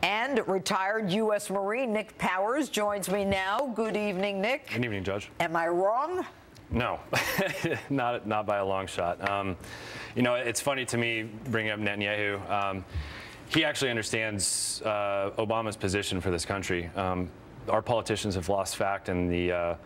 And retired U.S. Marine Nick Powers joins me now. Good evening, Nick. Good evening, Judge. Am I wrong? No, not by a long shot. You know, it's funny to me bringing up Netanyahu. He actually understands Obama's position for this country. Our politicians have lost fact in the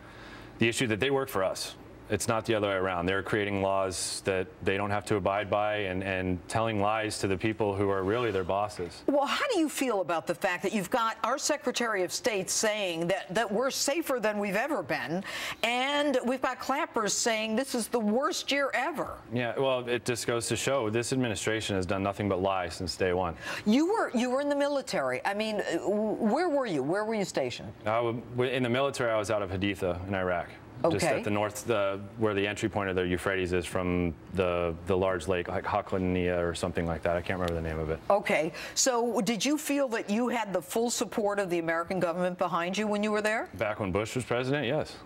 issue that they work for us. It's not the other way around. They're creating laws that they don't have to abide by and telling lies to the people who are really their bosses. Well, how do you feel about the fact that you've got our Secretary of State saying that we're safer than we've ever been, and we've got clappers saying this is the worst year ever? Yeah, well, it just goes to show this administration has done nothing but lie since day one. You were in the military. I mean, where were you? Where were you stationed? In the military, I was out of Haditha in Iraq. Okay. Just at the north, where the entry point of the Euphrates is from the large lake, like Haklania or something like that. I can't remember the name of it. Okay. So did you feel that you had the full support of the American government behind you when you were there? Back when Bush was president, yes.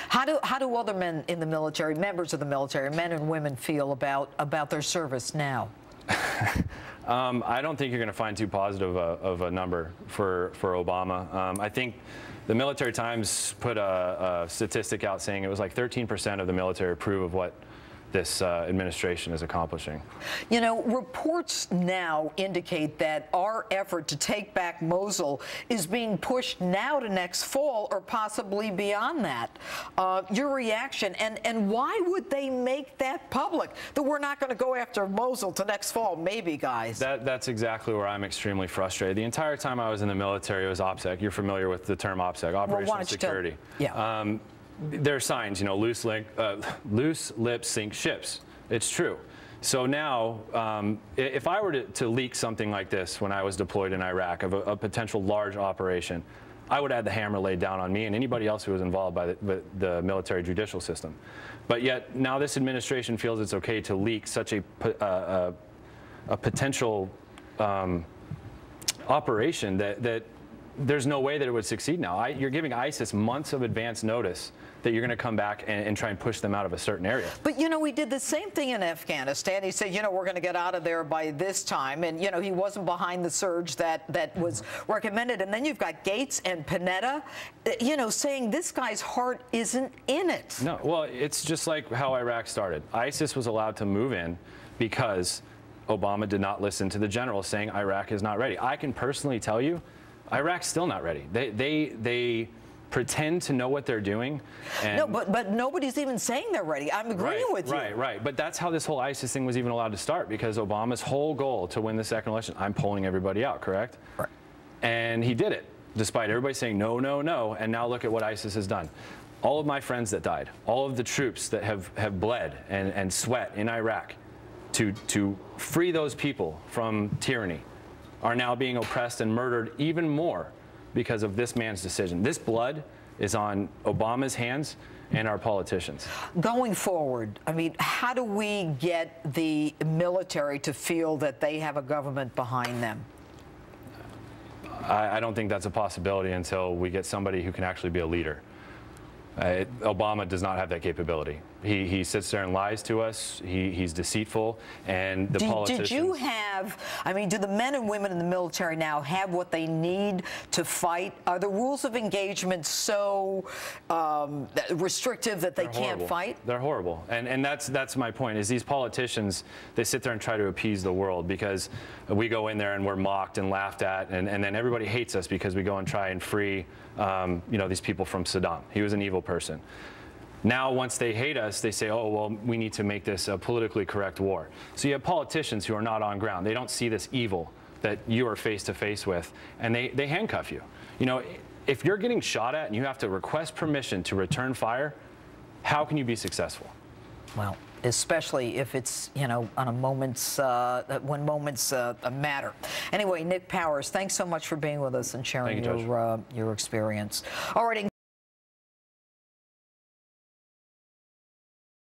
How do other men in the military, members of the military, men and women, feel about their service now? I don't think you're going to find too positive of a number for Obama. I think the Military Times put a statistic out saying it was like 13% of the military approve of what this administration is accomplishing. You know, reports now indicate that our effort to take back Mosul is being pushed now to next fall or possibly beyond that. Your reaction, and why would they make that public, that we're not going to go after Mosul to next fall? Maybe, guys. That's exactly where I'm extremely frustrated. The entire time I was in the military, it was OPSEC. You're familiar with the term OPSEC, Operational Security. Yeah. There are signs, you know, loose lips sink ships. It's true. So now, if I were to leak something like this when I was deployed in Iraq of a potential large operation, I would have the hammer laid down on me and anybody else who was involved by the military judicial system. But yet now this administration feels it's okay to leak such a potential operation that there's no way that it would succeed now. You're giving ISIS months of advance notice that you're going to come back and try and push them out of a certain area. But, you know, we did the same thing in Afghanistan. He said, you know, we're going to get out of there by this time. And, you know, he wasn't behind the surge that was recommended. And then you've got Gates and Panetta, you know, saying this guy's heart isn't in it. No, well, it's just like how Iraq started. ISIS was allowed to move in because Obama did not listen to the general saying Iraq is not ready. I can personally tell you, Iraq's still not ready. They pretend to know what they're doing. And no, but nobody's even saying they're ready. I'm agreeing with you. Right. But that's how this whole ISIS thing was even allowed to start, because Obama's whole goal to win the second election, I'm pulling everybody out, correct? Right. And he did it, despite everybody saying no, no, no. And now look at what ISIS has done. All of my friends that died, all of the troops that have bled and sweat in Iraq to free those people from tyranny, are now being oppressed and murdered even more because of this man's decision. This blood is on Obama's hands and our politicians. Going forward, I mean, how do we get the military to feel that they have a government behind them? I don't think that's a possibility until we get somebody who can actually be a leader. Obama does not have that capability. He sits there and lies to us. He's deceitful, and the politicians. Did you have? I mean, do the men and women in the military now have what they need to fight? Are the rules of engagement so restrictive that they can't fight? They're horrible, and that's my point. Is these politicians, they sit there and try to appease the world because we go in there and we're mocked and laughed at, and then everybody hates us because we go and try and free you know, these people from Saddam. He was an evil person. Now, once they hate us, they say, oh, well, we need to make this a politically correct war. So you have politicians who are not on ground. They don't see this evil that you are face to face with, and they handcuff you. You know, if you're getting shot at and you have to request permission to return fire, how can you be successful? Well, especially if it's, you know, on a moment's, when moments matter. Anyway, Nick Powers, thanks so much for being with us and sharing your experience. All right.